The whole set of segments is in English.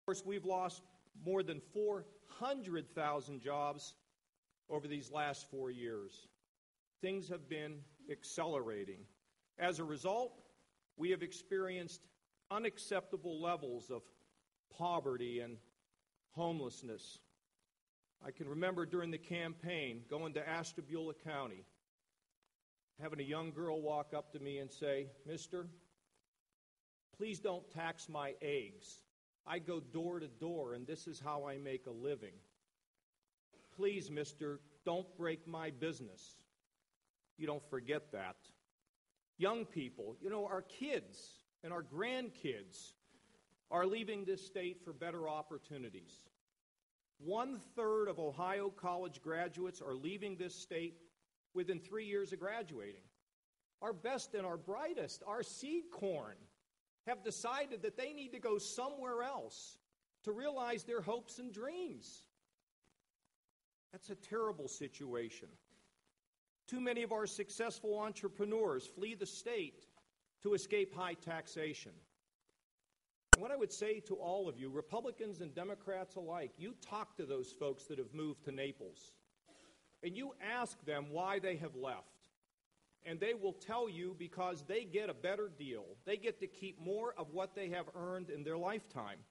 course, we've lost more than 400,000 jobs over these last 4 years. Things have been accelerating. As a result, we have experienced unacceptable levels of poverty and homelessness. I can remember during the campaign going to Ashtabula County, having a young girl walk up to me and say, "Mister, please don't tax my eggs. I go door to door, and this is how I make a living. Please, mister, don't break my business." You don't forget that. Young people, our kids and our grandkids are leaving this state for better opportunities. 1/3 of Ohio college graduates are leaving this state within 3 years of graduating. Our best and our brightest, our seed corn, have decided that they need to go somewhere else to realize their hopes and dreams. That's a terrible situation. Too many of our successful entrepreneurs flee the state to escape high taxation. And what I would say to all of you, Republicans and Democrats alike, you talk to those folks that have moved to Naples, and you ask them why they have left. And they will tell you because they get a better deal. They get to keep more of what they have earned in their lifetime.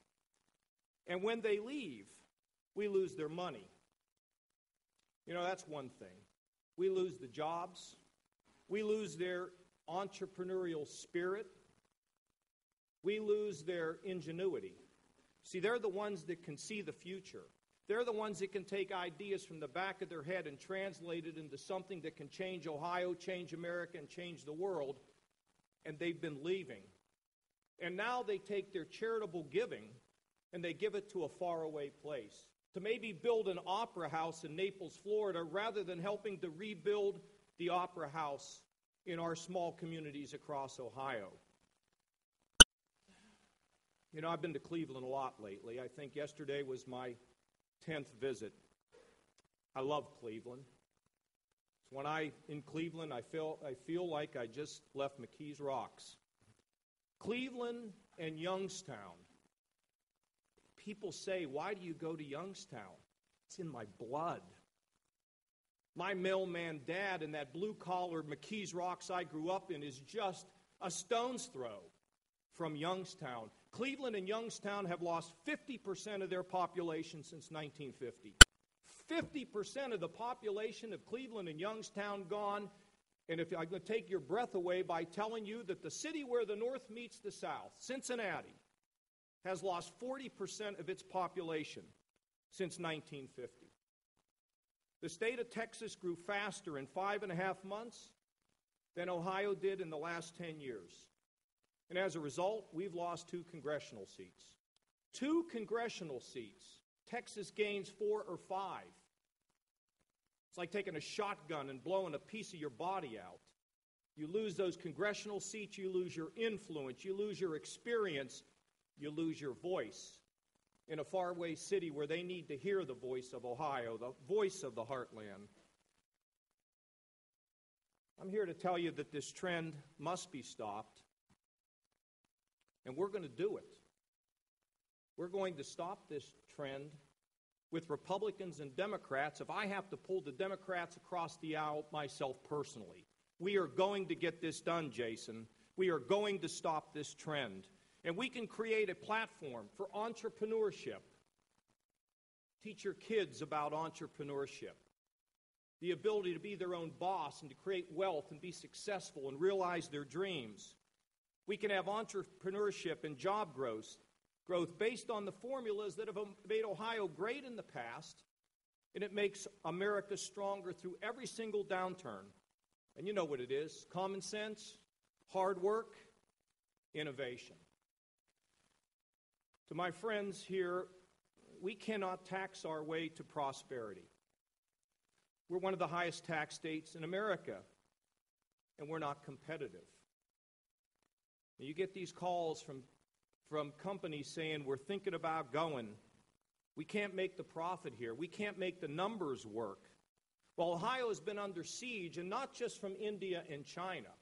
And when they leave, we lose their money. That's one thing. We lose the jobs. We lose their entrepreneurial spirit. We lose their ingenuity. See, they're the ones that can see the future. They're the ones that can take ideas from the back of their head and translate it into something that can change Ohio, change America, and change the world. And they've been leaving. And now they take their charitable giving and they give it to a faraway place, to maybe build an opera house in Naples, Florida, rather than helping to rebuild the opera house in our small communities across Ohio. I've been to Cleveland a lot lately. I think yesterday was my 10th visit. I love Cleveland. When I'm in Cleveland, I feel like I just left McKees Rocks. Cleveland and Youngstown. People say, "Why do you go to Youngstown?" It's in my blood. My mailman dad in that blue-collar McKees Rocks I grew up in is just a stone's throw from Youngstown. Cleveland and Youngstown have lost 50% of their population since 1950. 50% of the population of Cleveland and Youngstown gone. And if I'm going to take your breath away by telling you that the city where the North meets the South, Cincinnati, has lost 40% of its population since 1950. The state of Texas grew faster in 5.5 months than Ohio did in the last 10 years. And as a result, we've lost 2 congressional seats. 2 congressional seats. Texas gains 4 or 5. It's like taking a shotgun and blowing a piece of your body out. You lose those congressional seats, you lose your influence, you lose your experience, you lose your voice in a faraway city where they need to hear the voice of Ohio, the voice of the heartland. I'm here to tell you that this trend must be stopped. And we're going to do it. We're going to stop this trend with Republicans and Democrats if I have to pull the Democrats across the aisle myself personally. We are going to get this done, Jason. We are going to stop this trend. And we can create a platform for entrepreneurship. Teach your kids about entrepreneurship. The ability to be their own boss and to create wealth and be successful and realize their dreams. We can have entrepreneurship and job growth based on the formulas that have made Ohio great in the past, and it makes America stronger through every single downturn. And you know what it is: common sense, hard work, innovation. To my friends here, we cannot tax our way to prosperity. We're one of the highest tax states in America, and we're not competitive. You get these calls from companies saying, "We're thinking about going. We can't make the profit here. We can't make the numbers work." Well, Ohio has been under siege, and not just from India and China.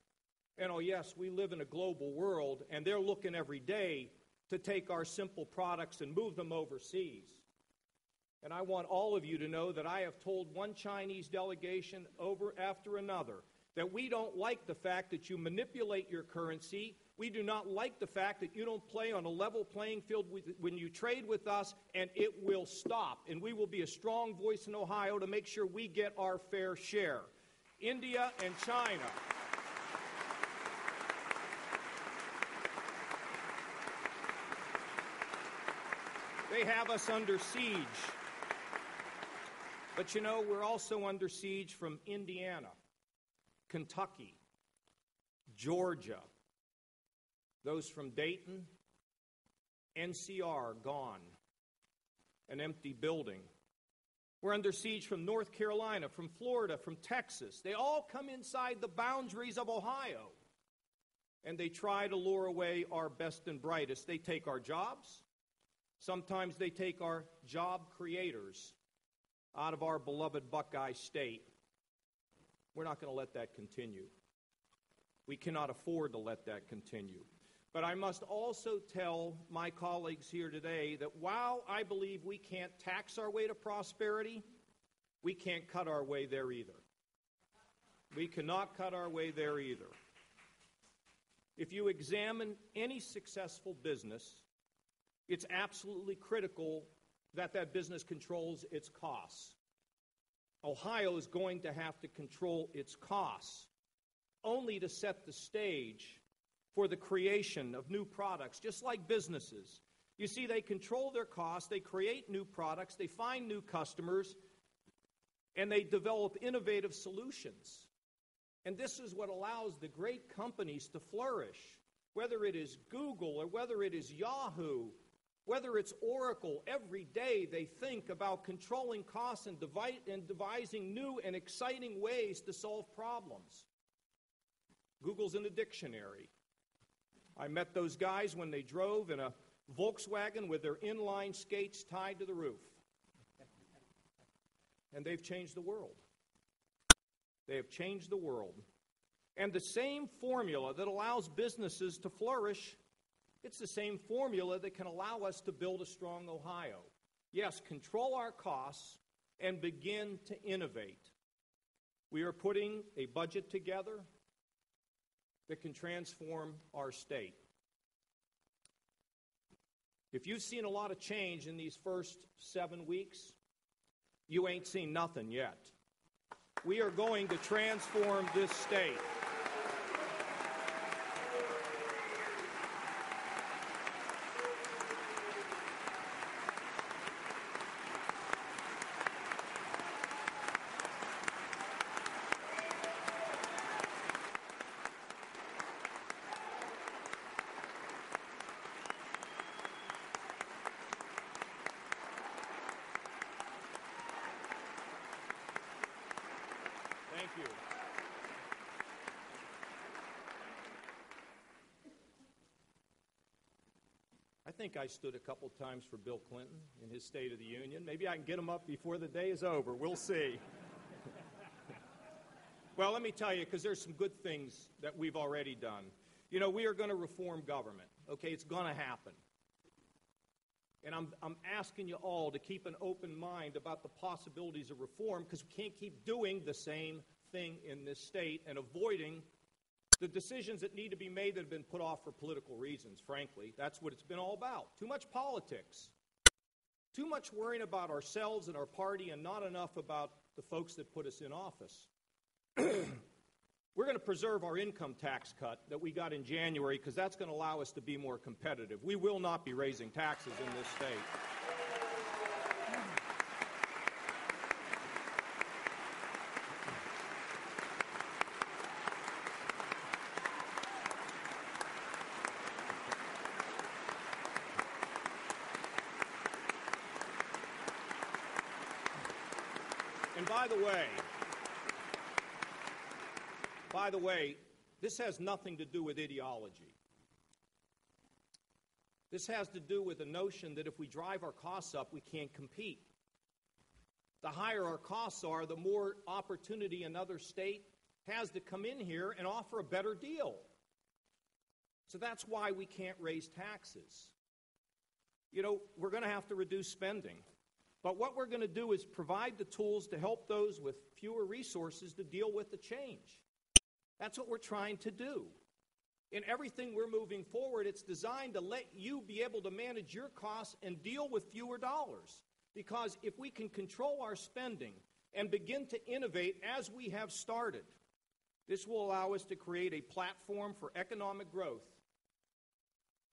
And yes, we live in a global world, and they're looking every day to take our simple products and move them overseas. And I want all of you to know that I have told one Chinese delegation over after another that we don't like the fact that you manipulate your currency. We do not like the fact that you don't play on a level playing field when you trade with us, and it will stop. And we will be a strong voice in Ohio to make sure we get our fair share. India and China. They have us under siege. But you know, we're also under siege from Indiana, Kentucky, Georgia, those from Dayton, NCR, gone, an empty building. We're under siege from North Carolina, from Florida, from Texas. They all come inside the boundaries of Ohio, and they try to lure away our best and brightest. They take our jobs. Sometimes they take our job creators out of our beloved Buckeye State. We're not going to let that continue. We cannot afford to let that continue. But I must also tell my colleagues here today that while I believe we can't tax our way to prosperity, we can't cut our way there either. We cannot cut our way there either. If you examine any successful business, it's absolutely critical that that business controls its costs. Ohio is going to have to control its costs only to set the stage for the creation of new products, just like businesses. You see, they control their costs, they create new products, they find new customers, and they develop innovative solutions. And this is what allows the great companies to flourish, whether it is Google or whether it is Yahoo, whether it's Oracle. Every day they think about controlling costs and devising new and exciting ways to solve problems. Google's in a dictionary. I met those guys when they drove in a Volkswagen with their inline skates tied to the roof. And they've changed the world. They have changed the world. And the same formula that allows businesses to flourish, it's the same formula that can allow us to build a strong Ohio. Yes, control our costs and begin to innovate. We are putting a budget together that can transform our state. If you've seen a lot of change in these first 7 weeks, you ain't seen nothing yet. We are going to transform this state. Thank you. I think I stood a couple times for Bill Clinton in his State of the Union. Maybe I can get him up before the day is over. We'll see. Well, let me tell you, because there's some good things that we've already done. You know, we are going to reform government. Okay, it's going to happen. And I'm asking you all to keep an open mind about the possibilities of reform, because we can't keep doing the same thing in this state and avoiding the decisions that need to be made that have been put off for political reasons, frankly. That's what it's been all about. Too much politics. Too much worrying about ourselves and our party and not enough about the folks that put us in office. We're going to preserve our income tax cut that we got in January, because that's going to allow us to be more competitive. We will not be raising taxes in this state. And by the way, this has nothing to do with ideology. This has to do with the notion that if we drive our costs up, we can't compete. The higher our costs are, the more opportunity another state has to come in here and offer a better deal. So that's why we can't raise taxes. we're going to have to reduce spending. But what we're going to do is provide the tools to help those with fewer resources to deal with the change. That's what we're trying to do. In everything we're moving forward, it's designed to let you be able to manage your costs and deal with fewer dollars. Because if we can control our spending and begin to innovate as we have started, this will allow us to create a platform for economic growth.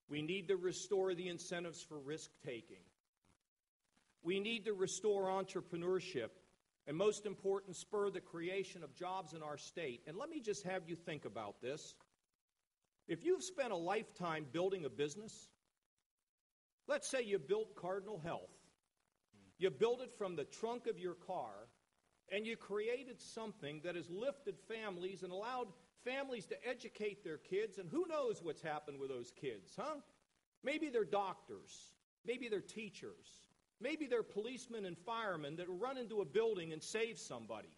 We need to restore the incentives for risk-taking. We need to restore entrepreneurship, and most important, spur the creation of jobs in our state. And let me just have you think about this. If you've spent a lifetime building a business, let's say you built Cardinal Health. You built it from the trunk of your car, and you created something that has lifted families and allowed families to educate their kids, and who knows what's happened with those kids, huh? Maybe they're doctors. Maybe they're teachers. Maybe they're policemen and firemen that run into a building and save somebody.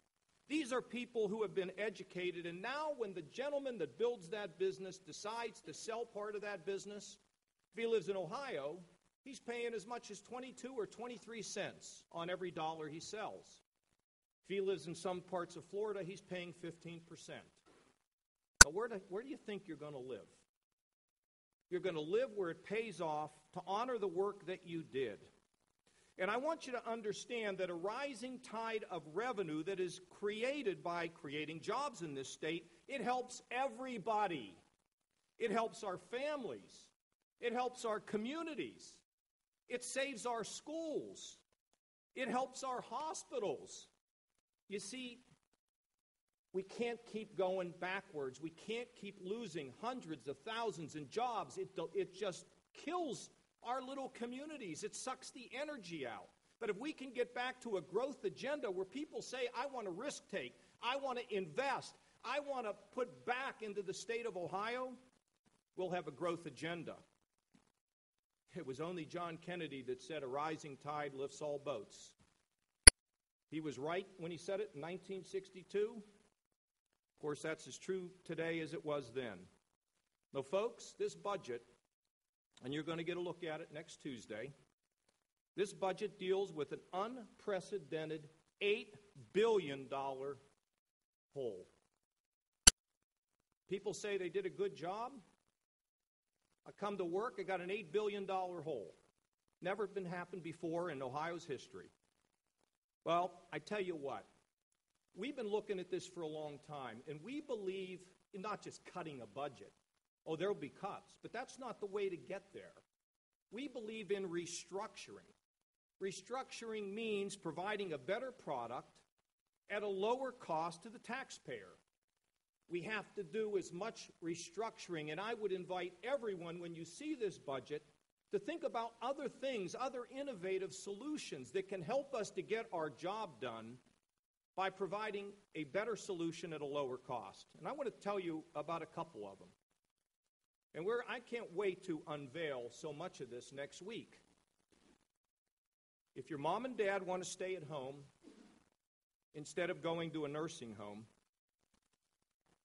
These are people who have been educated, and now when the gentleman that builds that business decides to sell part of that business, if he lives in Ohio, he's paying as much as 22 or 23 cents on every dollar he sells. If he lives in some parts of Florida, he's paying 15%. Now, where do you think you're going to live? You're going to live where it pays off to honor the work that you did. And I want you to understand that a rising tide of revenue that is created by creating jobs in this state, it helps everybody. It helps our families. It helps our communities. It saves our schools. It helps our hospitals. You see, we can't keep going backwards. We can't keep losing hundreds of thousands in jobs. It just kills our little communities. It sucks the energy out. But if we can get back to a growth agenda where people say, I want to risk take, I want to invest, I want to put back into the state of Ohio, we'll have a growth agenda. It was only John Kennedy that said a rising tide lifts all boats. He was right when he said it in 1962. Of course, that's as true today as it was then. Now, folks, this budget, and you're going to get a look at it next Tuesday, this budget deals with an unprecedented $8 billion hole. People say they did a good job. I come to work, I got an $8 billion hole. Never been happened before in Ohio's history. Well, I tell you what, we've been looking at this for a long time, and we believe in not just cutting a budget. Oh, there will be cuts, but that's not the way to get there. We believe in restructuring. Restructuring means providing a better product at a lower cost to the taxpayer. We have to do as much restructuring, and I would invite everyone, when you see this budget, to think about other things, other innovative solutions that can help us to get our job done by providing a better solution at a lower cost. And I want to tell you about a couple of them. And I can't wait to unveil so much of this next week. If your mom and dad want to stay at home instead of going to a nursing home,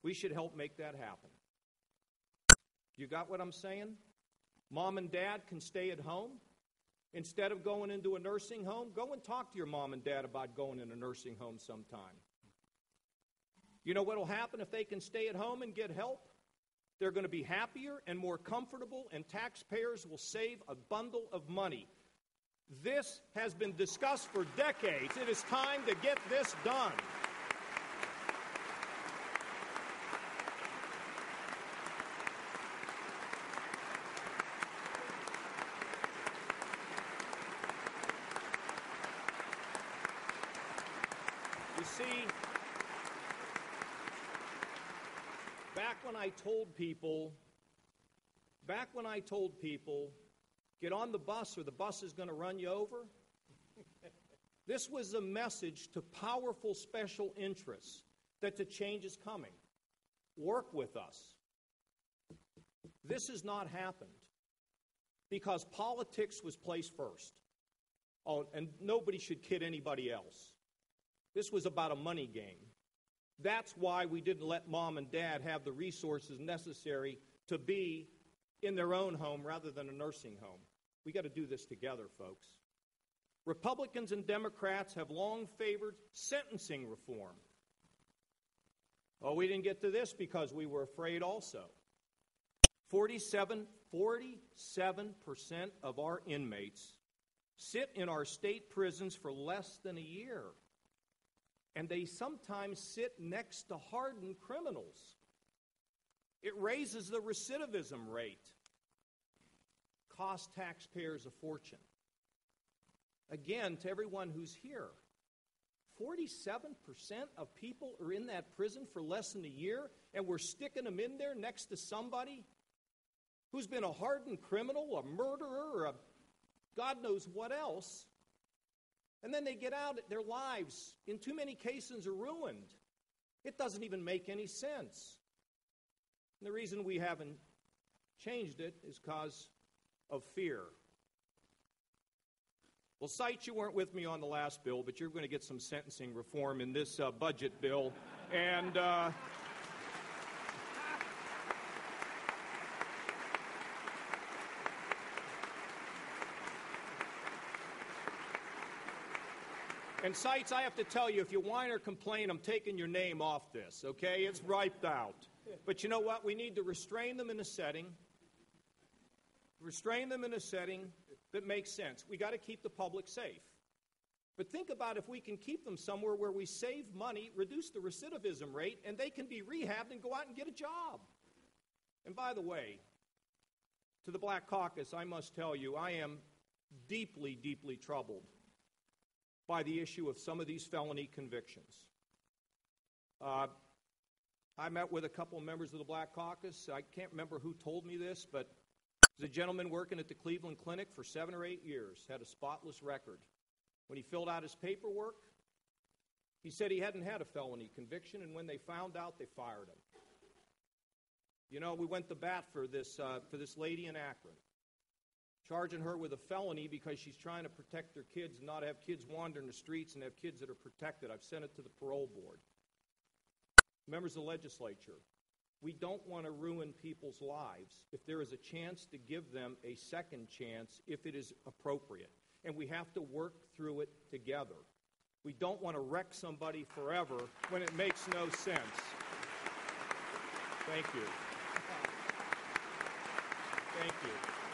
we should help make that happen. You got what I'm saying? Mom and dad can stay at home. Instead of going into a nursing home, go and talk to your mom and dad about going in a nursing home sometime. You know what will happen if they can stay at home and get help? They're going to be happier and more comfortable, and taxpayers will save a bundle of money. This has been discussed for decades. It is time to get this done. You see, back when I told people, get on the bus or the bus is going to run you over, this was a message to powerful special interests that the change is coming. Work with us. This has not happened because politics was placed first. Oh, and nobody should kid anybody else. This was about a money game. That's why we didn't let mom and dad have the resources necessary to be in their own home rather than a nursing home. We got to do this together, folks. Republicans and Democrats have long favored sentencing reform. Oh, we didn't get to this because we were afraid also. 47% of our inmates sit in our state prisons for less than a year. And they sometimes sit next to hardened criminals. It raises the recidivism rate. Costs taxpayers a fortune. Again, to everyone who's here, 47% of people are in that prison for less than a year, and we're sticking them in there next to somebody who's been a hardened criminal, a murderer, or a God knows what else. And then they get out, their lives, in too many cases, are ruined. It doesn't even make any sense. And the reason we haven't changed it is because of fear. Well, Kasich, you weren't with me on the last bill, but you're going to get some sentencing reform in this budget bill. And Kasich, I have to tell you, if you whine or complain, I'm taking your name off this, okay? It's wiped out. But you know what? We need to restrain them in a setting. Restrain them in a setting that makes sense. We got to keep the public safe. But think about if we can keep them somewhere where we save money, reduce the recidivism rate, and they can be rehabbed and go out and get a job. And by the way, to the Black Caucus, I must tell you, I am deeply, deeply troubled by the issue of some of these felony convictions. I met with a couple of members of the Black Caucus. I can't remember who told me this, but there's a gentleman working at the Cleveland Clinic for 7 or 8 years, had a spotless record. When he filled out his paperwork, he said he hadn't had a felony conviction, and when they found out, they fired him. You know, we went to bat for this lady in Akron, charging her with a felony because she's trying to protect her kids and not have kids wandering the streets and have kids that are protected. I've sent it to the parole board. Members of the legislature, we don't want to ruin people's lives if there is a chance to give them a second chance if it is appropriate. And we have to work through it together. We don't want to wreck somebody forever when it makes no sense. Thank you. Thank you.